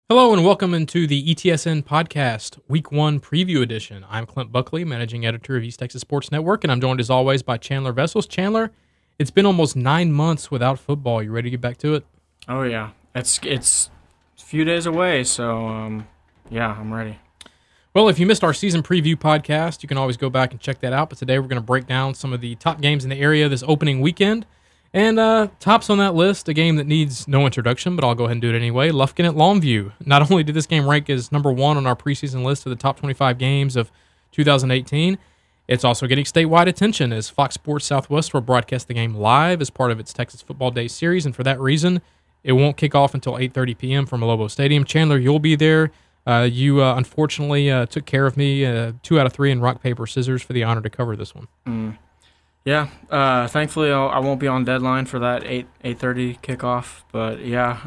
Hello and welcome into the ETSN podcast, Week 1 Preview Edition. I'm Clint Buckley, Managing Editor of East Texas Sports Network, and I'm joined as always by Chandler Vessels. Chandler, it's been almost 9 months without football. You ready to get back to it? Oh, yeah. It's a few days away, so, yeah, I'm ready. Well, if you missed our season preview podcast, you can always go back and check that out. But today we're going to break down some of the top games in the area this opening weekend. And tops on that list, a game that needs no introduction, but I'll go ahead and do it anyway. Lufkin at Longview. Not only did this game rank as number 1 on our preseason list of the top 25 games of 2018, it's also getting statewide attention as Fox Sports Southwest will broadcast the game live as part of its Texas Football Day series, and for that reason, it won't kick off until 8:30 p.m. from Lobo Stadium. Chandler, you'll be there. You unfortunately took care of me 2 out of 3 in rock, paper, scissors for the honor to cover this one. Yeah, thankfully I won't be on deadline for that 8:30 kickoff, but yeah,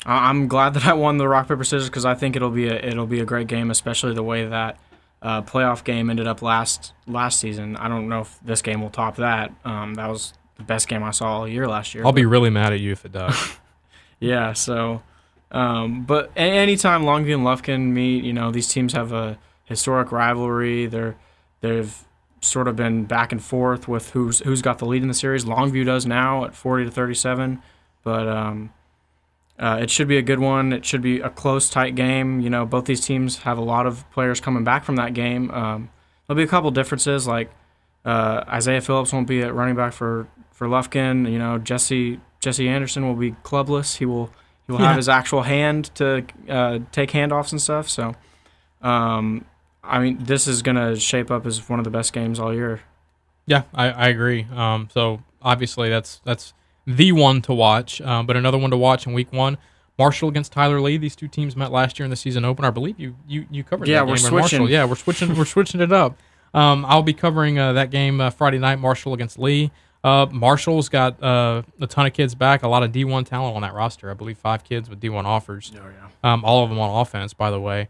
I'm glad that I won the rock paper scissors because I think it'll be a great game, especially the way that playoff game ended up last season. I don't know if this game will top that. That was the best game I saw all year last year. I'll be really mad at you if it does. Yeah, so but anytime Longview and Lufkin meet, these teams have a historic rivalry. They've sort of been back and forth with who's got the lead in the series. Longview does now at 40-37, but it should be a good one. It should be a close, tight game. Both these teams have a lot of players coming back from that game. There'll be a couple differences, like Isaiah Phillips won't be at running back for Lufkin. Jesse Anderson will be clubless. He will have his actual hand to take handoffs and stuff. So. This is going to shape up as one of the best games all year. Yeah, I agree. So obviously that's the one to watch. But another one to watch in Week 1, Marshall against Tyler Lee. These two teams met last year in the season opener. I believe you covered that game. We're switching. Marshall. Yeah, we're switching it up. I'll be covering that game Friday night, Marshall against Lee. Marshall's got a ton of kids back, a lot of D1 talent on that roster. I believe 5 kids with D1 offers. Oh, yeah. All of them on offense, by the way.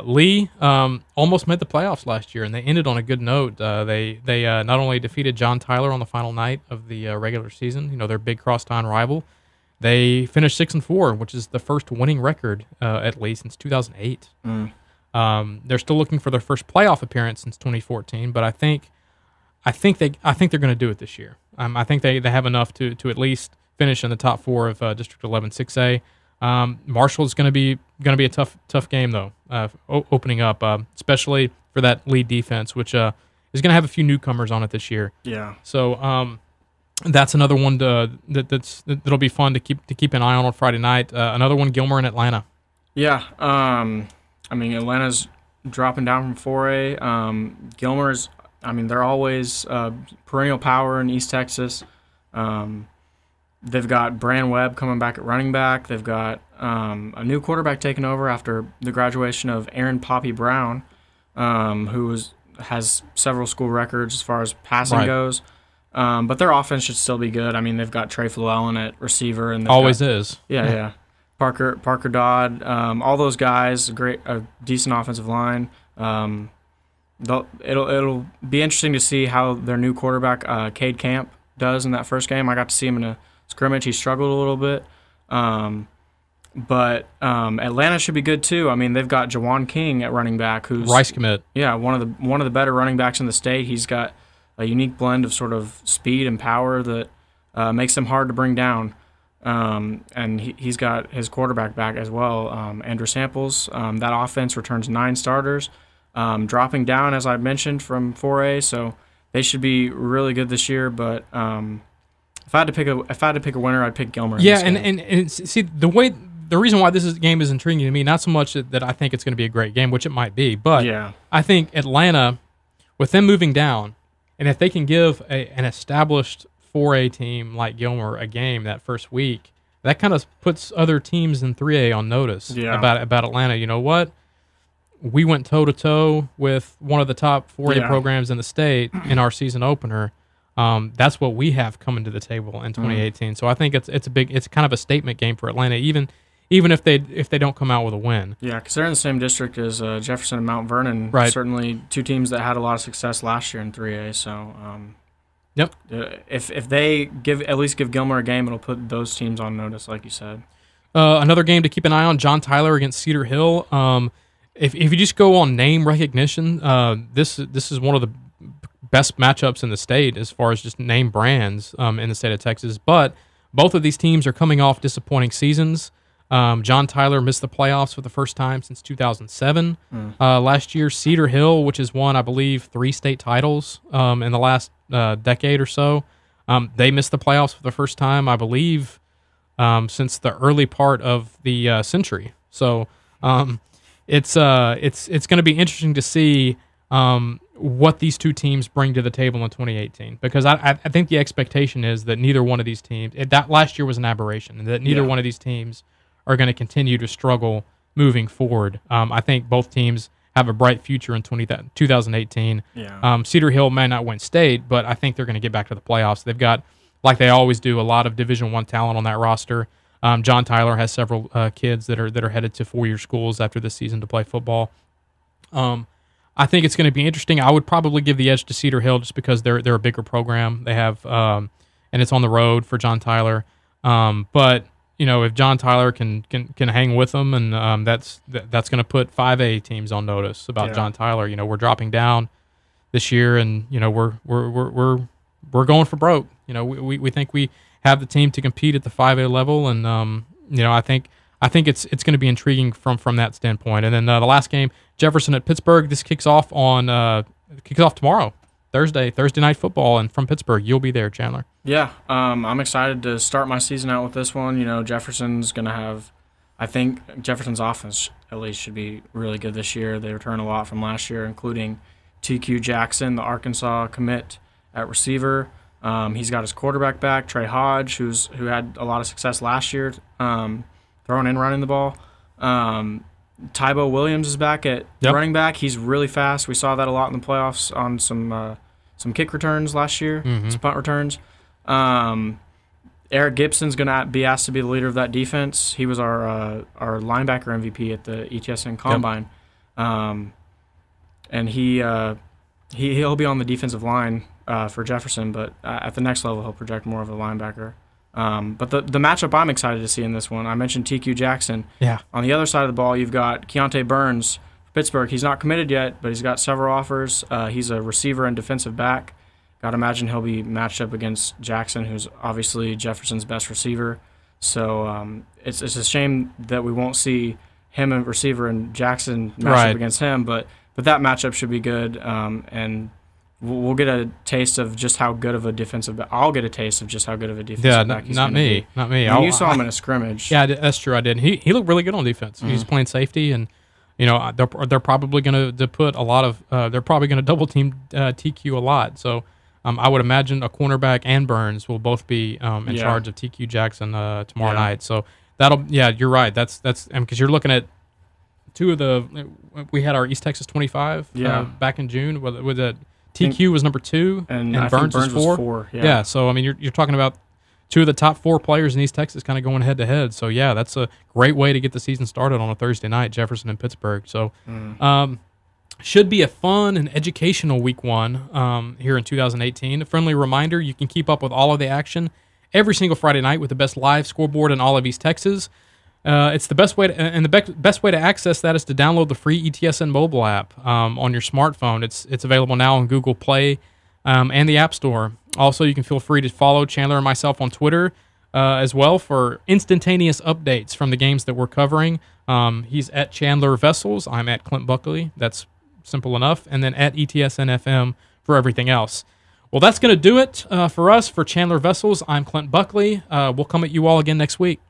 Lee almost made the playoffs last year, and they ended on a good note. They not only defeated John Tyler on the final night of the regular season, their big crosstown rival. They finished 6-4, which is the first winning record at Lee since 2008. They're still looking for their first playoff appearance since 2014, but I think they're going to do it this year. I think they have enough to at least finish in the top 4 of District 11 6A. Marshall's going to be a tough game though, opening up, especially for that lead defense, which is going to have a few newcomers on it this year. Yeah. So that's another one that'll be fun to keep an eye on Friday night. Another one, Gilmer and Atlanta. Yeah. Atlanta's dropping down from 4A. Gilmer's, they're always perennial power in East Texas. They've got Bran Webb coming back at running back. They've got a new quarterback taking over after the graduation of Aaron Poppy Brown, who has several school records as far as passing goes. But their offense should still be good. They've got Trey Llewellyn at receiver, and always is. Yeah. Parker Dodd, all those guys, a decent offensive line. It'll be interesting to see how their new quarterback, Cade Camp, does in that first game. I got to see him in a scrimmage. He struggled a little bit, but Atlanta should be good too. They've got Jawan King at running back, who's Rice commit. Yeah, one of the better running backs in the state. He's got a unique blend of sort of speed and power that makes him hard to bring down. And he's got his quarterback back as well, Andrew Samples. That offense returns 9 starters, dropping down as I mentioned from 4A, so they should be really good this year. But if I had to pick a winner, I'd pick Gilmer. Yeah, and see the reason why this game is intriguing to me, not so much that I think it's going to be a great game, which it might be, but yeah. I think Atlanta, with them moving down, and if they can give an established 4A team like Gilmer a game that first week, that kind of puts other teams in 3A on notice about Atlanta. You know what? We went toe-to-toe with one of the top 4A programs in the state in our season opener. That's what we have coming to the table in 2018. So I think it's kind of a statement game for Atlanta, even if they don't come out with a win. Yeah, because they're in the same district as Jefferson and Mount Vernon. Right. Certainly 2 teams that had a lot of success last year in 3A. So yep. If they at least give Gilmer a game, it'll put those teams on notice, like you said. Another game to keep an eye on: John Tyler against Cedar Hill. If you just go on name recognition, this is one of the best matchups in the state as far as just name brands in the state of Texas. But both of these teams are coming off disappointing seasons. John Tyler missed the playoffs for the first time since 2007. Last year, Cedar Hill, which has won, I believe, 3 state titles in the last decade or so, they missed the playoffs for the first time, I believe, since the early part of the century. So it's going to be interesting to see what these two teams bring to the table in 2018, because I think the expectation is that neither one of these teams, that last year was an aberration, and that neither one of these teams are going to continue to struggle moving forward. I think both teams have a bright future in 2018. Cedar Hill may not win state, but I think they're going to get back to the playoffs. They've got, like they always do, a lot of Division I talent on that roster. John Tyler has several kids that are headed to 4-year schools after this season to play football. I think it's going to be interesting. I would probably give the edge to Cedar Hill just because they're a bigger program. They have, and it's on the road for John Tyler. But if John Tyler can hang with them, and that's going to put 5A teams on notice about John Tyler. We're dropping down this year, and we're going for broke. We think we have the team to compete at the 5A level, and I think it's going to be intriguing from that standpoint. And then the last game, Jefferson at Pittsburgh. This kicks off tomorrow, Thursday Night Football, and from Pittsburgh. You'll be there, Chandler. Yeah, I'm excited to start my season out with this one. Jefferson's going to have, I think Jefferson's offense at least should be really good this year. They return a lot from last year, including TQ Jackson, the Arkansas commit at receiver. He's got his quarterback back, Trey Hodge, who had a lot of success last year, throwing and running the ball. Tybo Williams is back at running back. He's really fast. We saw that a lot in the playoffs on some kick returns last year, some punt returns. Eric Gibson's going to be asked to be the leader of that defense. He was our linebacker MVP at the ETSN Combine, and he'll be on the defensive line for Jefferson, but at the next level he'll project more of a linebacker. But the matchup I'm excited to see in this one, I mentioned TQ Jackson. Yeah. On the other side of the ball, you've got Keontae Burns for Pittsburgh. He's not committed yet, but he's got several offers. He's a receiver and defensive back. Got to imagine he'll be matched up against Jackson, who's obviously Jefferson's best receiver. So it's a shame that we won't see him and receiver and Jackson match up against him, but that matchup should be good, and we'll get a taste of just how good of a defensive back. I'll get a taste of just how good of a defensive back he's going to be. Not me. You saw him in a scrimmage. Yeah, that's true. I did. He looked really good on defense. He's playing safety, and they're probably going to put a lot of they're probably going to double team TQ a lot. So I would imagine a cornerback and Burns will both be in charge of TQ Jackson tomorrow night. So you're right. That's because you're looking at two of we had our East Texas 25 back in June with the TQ was number 2 and Burns was 4. Yeah, so I mean you're talking about two of the top 4 players in East Texas kind of going head to head. So yeah, that's a great way to get the season started on a Thursday night, Jefferson and Pittsburgh. So should be a fun and educational week 1 here in 2018. A friendly reminder, you can keep up with all of the action every single Friday night with the best live scoreboard in all of East Texas. It's the best way best way to access that is to download the free ETSN mobile app on your smartphone. It's available now on Google Play and the App Store. Also, you can feel free to follow Chandler and myself on Twitter as well for instantaneous updates from the games that we're covering. He's at Chandler Vessels. I'm at Clint Buckley. That's simple enough. And then at ETSN.fm for everything else. Well, that's going to do it for us. For Chandler Vessels, I'm Clint Buckley. We'll come at you all again next week.